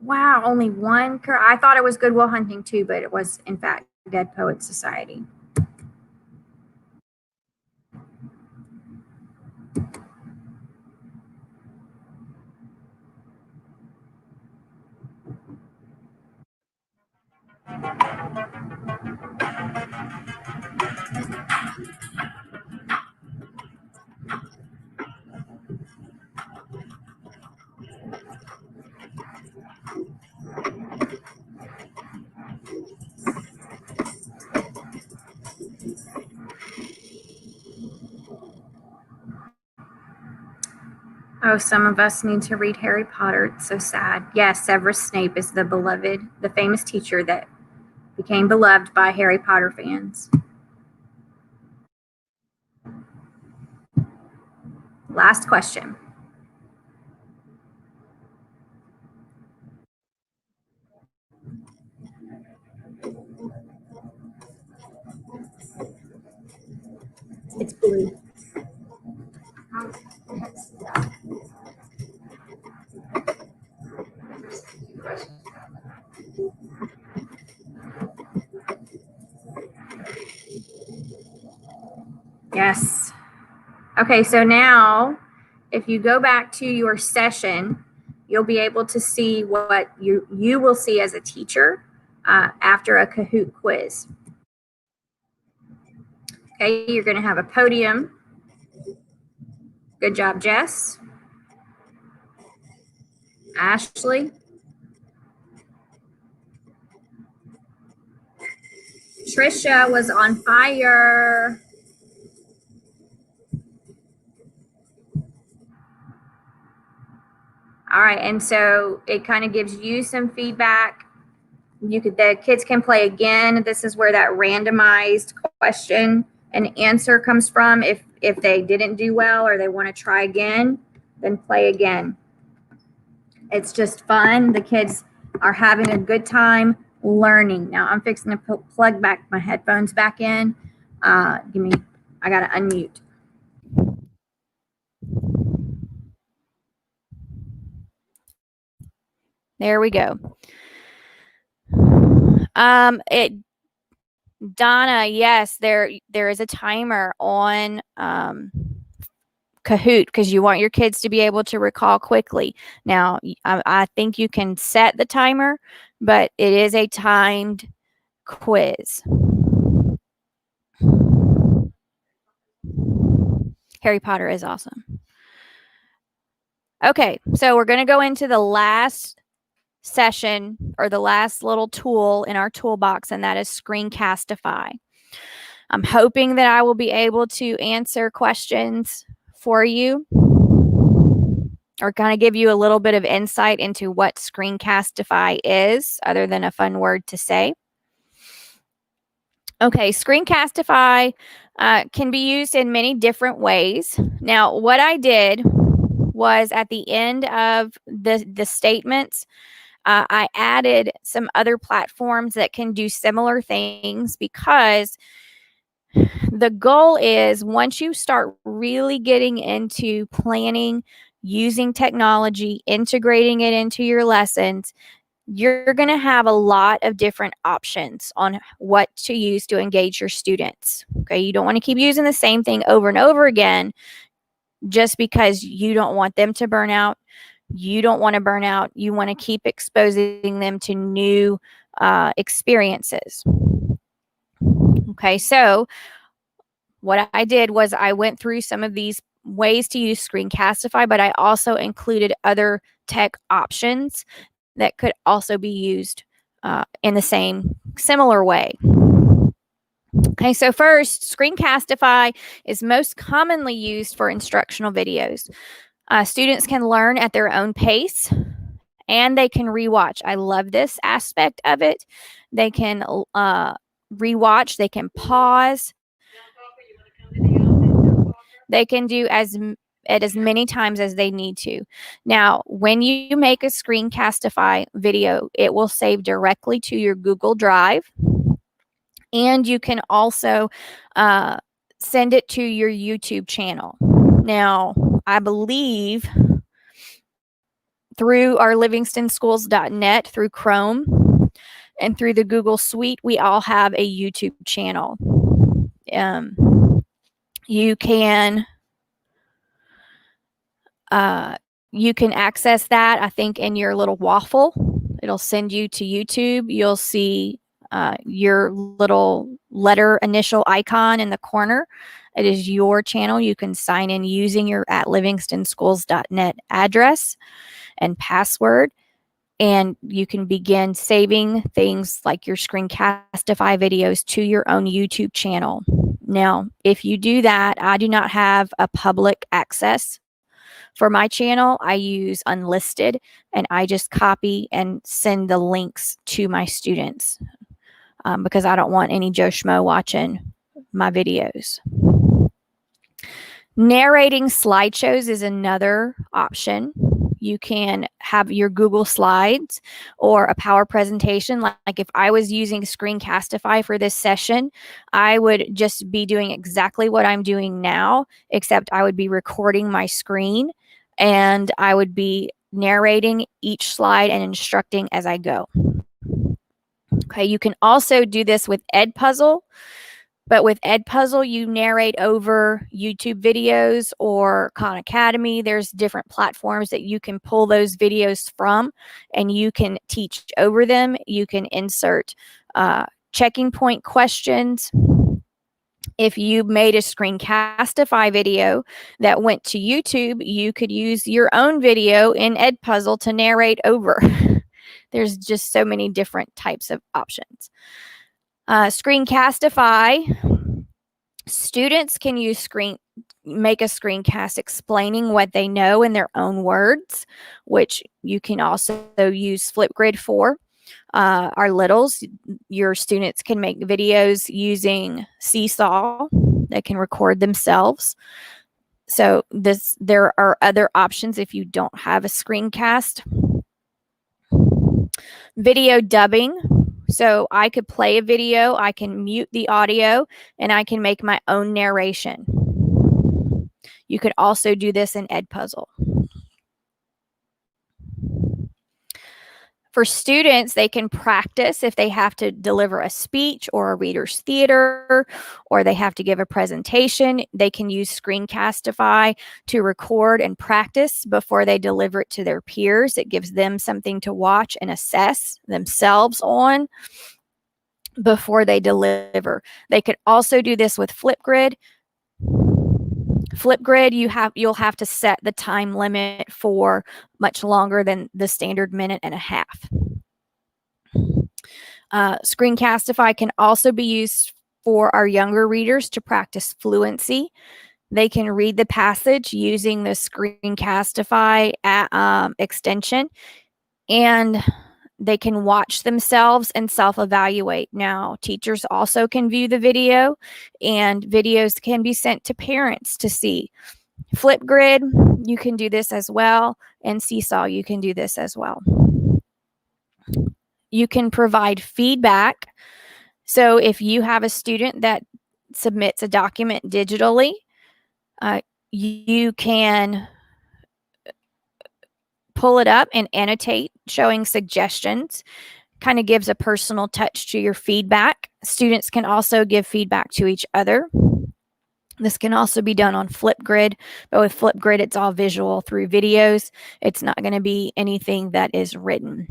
wow, only one. I thought it was Good Will Hunting too, but it was in fact Dead Poets Society. Oh, some of us need to read Harry Potter. It's so sad. Yes, Severus Snape is the famous teacher that became beloved by Harry Potter fans. Last question. It's blue. Yes. Okay, so now if you go back to your session, you'll be able to see what you will see as a teacher after a Kahoot quiz. Okay, you're going to have a podium. Good job, Jess. Ashley. Trisha was on fire. All right, and so it kind of gives you some feedback. The kids can play again. This is where that randomized question and answer comes from. If they didn't do well or they want to try again, then play again. It's just fun. The kids are having a good time learning. Now I'm fixing to plug back my headphones back in. I gotta unmute. There we go. Donna, yes, there is a timer on Kahoot because you want your kids to be able to recall quickly. Now, I think you can set the timer, but it is a timed quiz. Harry Potter is awesome. Okay, so we're going to go into the last session or the last little tool in our toolbox, and that is SCREENCASTIFY. I'm hoping that I will be able to answer questions for you or kind of give you a little bit of insight into what SCREENCASTIFY is, other than a fun word to say. Okay, SCREENCASTIFY can be used in many different ways. Now, what I did was at the end of the statements, I added some other platforms that can do similar things, because the goal is once you start really getting into planning, using technology, integrating it into your lessons, you're going to have a lot of different options on what to use to engage your students. Okay, you don't want to keep using the same thing over and over again just because you don't want them to burn out. You don't want to burn out. You want to keep exposing them to new experiences. Okay, so what I did was I went through some of these ways to use Screencastify, but I also included other tech options that could also be used in the same similar way. Okay, so first, Screencastify is most commonly used for instructional videos. Students can learn at their own pace and they can rewatch. I love this aspect of it. They can rewatch, they can pause. They can do it as many times as they need to. Now, when you make a Screencastify video, it will save directly to your Google Drive. And you can also send it to your YouTube channel. Now, I believe through our livingstonsschools.net, through Chrome, and through the Google Suite, we all have a YouTube channel. You can access that, I think, in your little waffle. It'll send you to YouTube. You'll see your little letter initial icon in the corner. It is your channel. You can sign in using your @livingstonsschools.net address and password, and you can begin saving things like your Screencastify videos to your own YouTube channel. Now, if you do that, I do not have a public access for my channel. I use unlisted, and I just copy and send the links to my students because I don't want any Joe Schmo watching my videos. Narrating slideshows is another option. You can have your Google Slides or a power presentation. Like if I was using Screencastify for this session, I would just be doing exactly what I'm doing now, except I would be recording my screen and I would be narrating each slide and instructing as I go. Okay, you can also do this with Edpuzzle. But with Edpuzzle, you narrate over YouTube videos or Khan Academy. There's different platforms that you can pull those videos from, and you can teach over them. You can insert checking point questions. If you made a Screencastify video that went to YouTube, you could use your own video in Edpuzzle to narrate over. There's just so many different types of options. Screencastify, students can make a screencast explaining what they know in their own words, which you can also use Flipgrid for. Our littles, your students can make videos using Seesaw that can record themselves. So there are other options if you don't have a screencast. Video dubbing. So I could play a video, I can mute the audio, and I can make my own narration. You could also do this in Edpuzzle. For students, they can practice if they have to deliver a speech or a reader's theater, or they have to give a presentation. They can use Screencastify to record and practice before they deliver it to their peers. It gives them something to watch and assess themselves on before they deliver. They could also do this with Flipgrid. Flipgrid, you'll have to set the time limit for much longer than the standard minute and a half. Screencastify can also be used for our younger readers to practice fluency. They can read the passage using the Screencastify extension, and they can watch themselves and self-evaluate. Now, teachers also can view the video, and videos can be sent to parents to see. Flipgrid, you can do this as well, and Seesaw, you can do this as well. You can provide feedback. So if you have a student that submits a document digitally, you can pull it up and annotate, showing suggestions. Kind of gives a personal touch to your feedback. Students can also give feedback to each other. This can also be done on Flipgrid, but with Flipgrid, it's all visual through videos. It's not going to be anything that is written.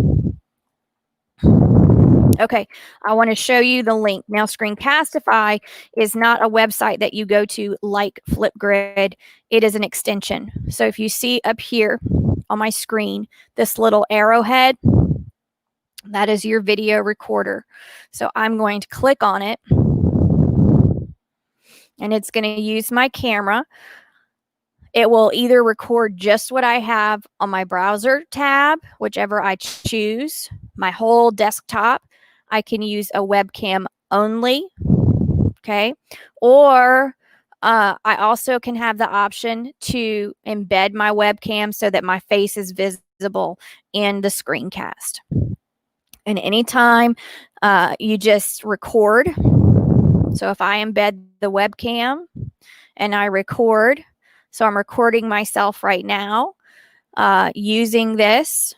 Okay, I want to show you the link. Now, Screencastify is not a website that you go to like Flipgrid. It is an extension. So if you see up here on my screen, this little arrowhead, that is your video recorder. So I'm going to click on it, and it's going to use my camera. It will either record just what I have on my browser tab, whichever I choose, my whole desktop. I can use a webcam only, okay? Or I also can have the option to embed my webcam so that my face is visible in the screencast. And anytime you just record, so if I embed the webcam and I record, so I'm recording myself right now using this.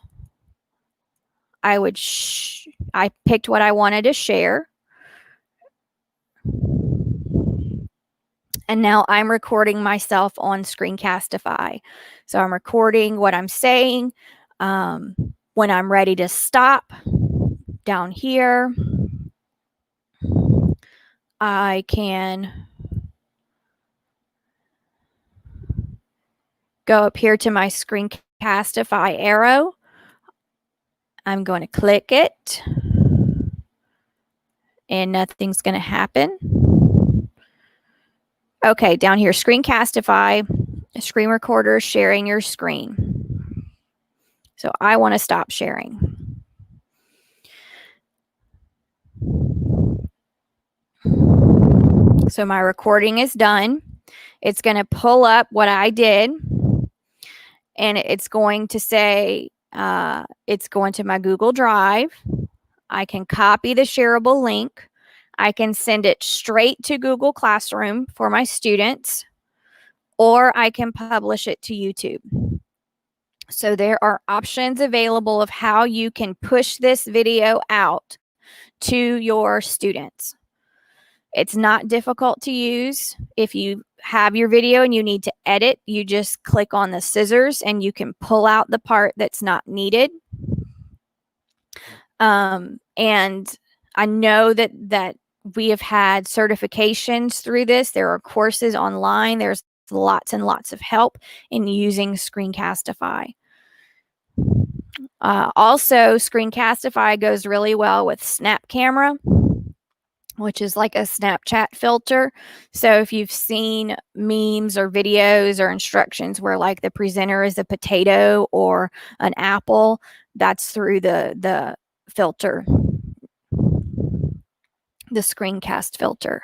I picked what I wanted to share. And now I'm recording myself on Screencastify. So I'm recording what I'm saying. When I'm ready to stop down here, I can go up here to my Screencastify arrow. I'm going to click it, and nothing's going to happen. Okay, down here, Screencastify, screen recorder, sharing your screen. So I want to stop sharing. So my recording is done. It's going to pull up what I did, and it's going to say it's going to my Google Drive. I can copy the shareable link. I can send it straight to Google Classroom for my students, or I can publish it to YouTube. So there are options available of how you can push this video out to your students. It's not difficult to use. If you have your video and you need to edit, you just click on the scissors and you can pull out the part that's not needed. And I know that we have had certifications through this. There are courses online. There's lots and lots of help in using Screencastify. Also, Screencastify goes really well with Snap Camera, which is like a Snapchat filter. So if you've seen memes or videos or instructions where like the presenter is a potato or an apple, that's through the filter, the screencast filter.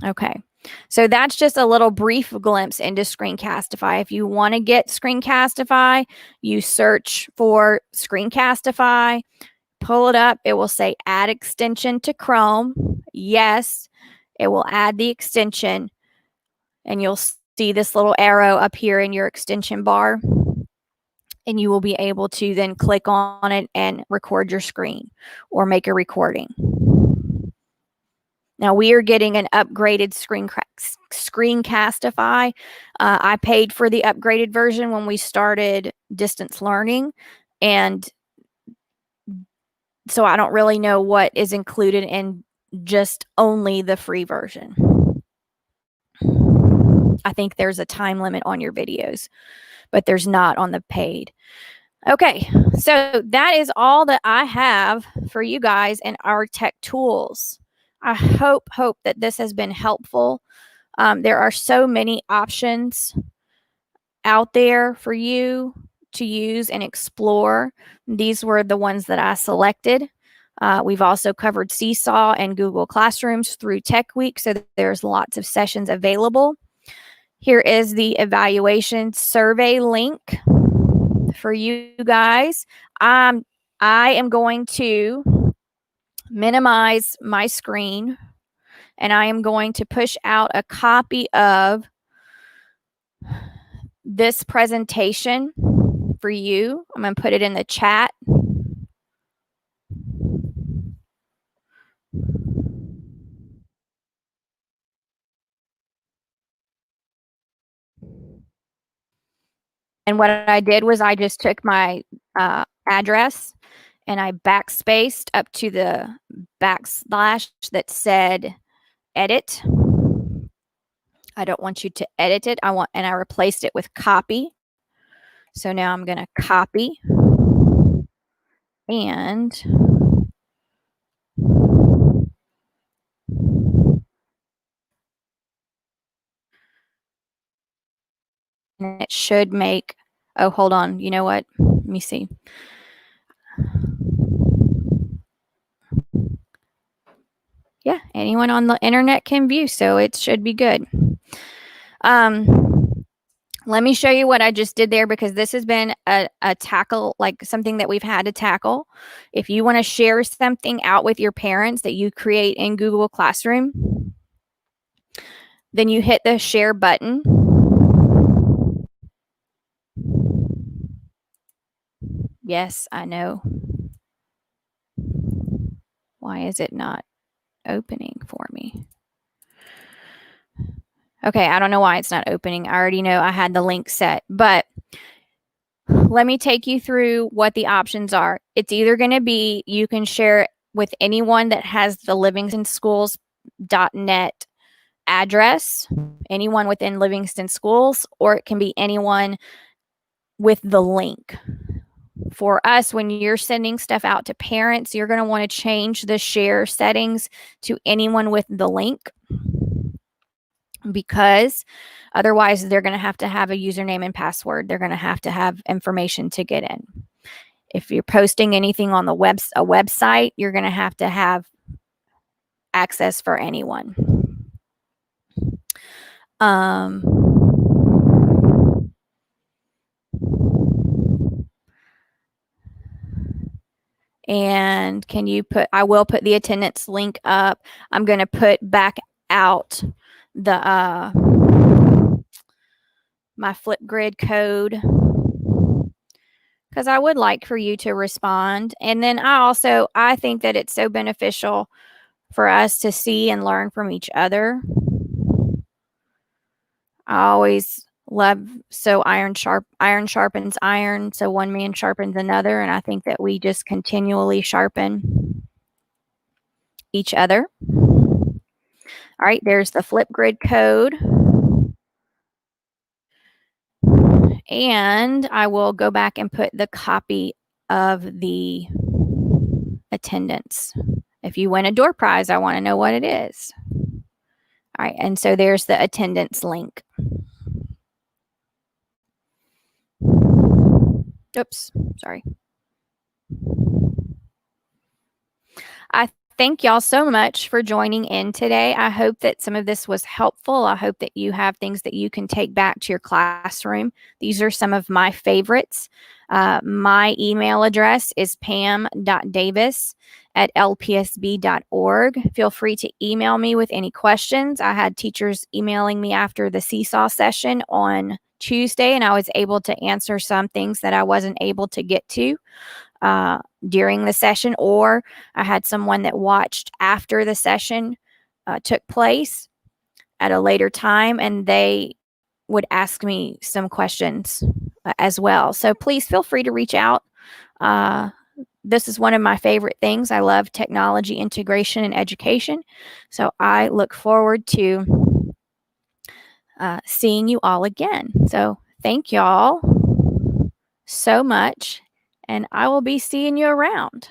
Okay, so that's just a little brief glimpse into Screencastify. If you want to get Screencastify, you search for Screencastify, pull it up. It will say add extension to Chrome. Yes, it will add the extension, and you'll see this little arrow up here in your extension bar, and you will be able to then click on it and record your screen or make a recording. Now we are getting an upgraded Screencastify. I paid for the upgraded version when we started distance learning, and so I don't really know what is included in just only the free version. I think there's a time limit on your videos, but there's not on the paid. Okay, so that is all that I have for you guys in our tech tools. I hope that this has been helpful. There are so many options out there for you to use and explore. These were the ones that I selected. We've also covered Seesaw and Google Classrooms through Tech Week, so there's lots of sessions available. Here is the evaluation survey link for you guys. I am going to minimize my screen, and I am going to push out a copy of this presentation for you. I'm going to put it in the chat. And what I did was I just took my address and I backspaced up to the backslash that said edit. I don't want you to edit it. And I replaced it with copy. So now I'm going to copy and it should make, oh, hold on. You know what? Let me see. Yeah, anyone on the internet can view, so it should be good. Let me show you what I just did there, because this has been a tackle, like something that we've had to tackle. If you want to share something out with your parents that you create in Google Classroom, then you hit the share button. Yes, I know. Why is it not opening for me? Okay, I don't know why it's not opening. I already know I had the link set, but let me take you through what the options are. It's either going to be you can share it with anyone that has the livingstonschools.net address, anyone within Livingston Schools, or it can be anyone with the link. For us, when you're sending stuff out to parents, you're going to want to change the share settings to anyone with the link, because otherwise they're going to have a username and password. They're going to have information to get in. If you're posting anything on a website, you're going to have access for anyone. And can you put, I will put the attendance link up. I'm going to put back out the my Flipgrid code, because I would like for you to respond. And then I think that it's so beneficial for us to see and learn from each other. I always love, so iron sharpens iron, so one man sharpens another, and I think that we just continually sharpen each other. All right, there's the Flipgrid code. And I will go back and put the copy of the attendance. If you win a door prize, I want to know what it is. All right, and so there's the attendance link. Oops, sorry. I thank y'all so much for joining in today. I hope that some of this was helpful. I hope that you have things that you can take back to your classroom. These are some of my favorites. My email address is pam.davis@lpsb.org. Feel free to email me with any questions. I had teachers emailing me after the Seesaw session on Tuesday, and I was able to answer some things that I wasn't able to get to during the session, or I had someone that watched after the session took place at a later time, and they would ask me some questions as well. So please feel free to reach out. This is one of my favorite things. I love technology integration and education. So I look forward to seeing you all again. So thank y'all so much, and I will be seeing you around.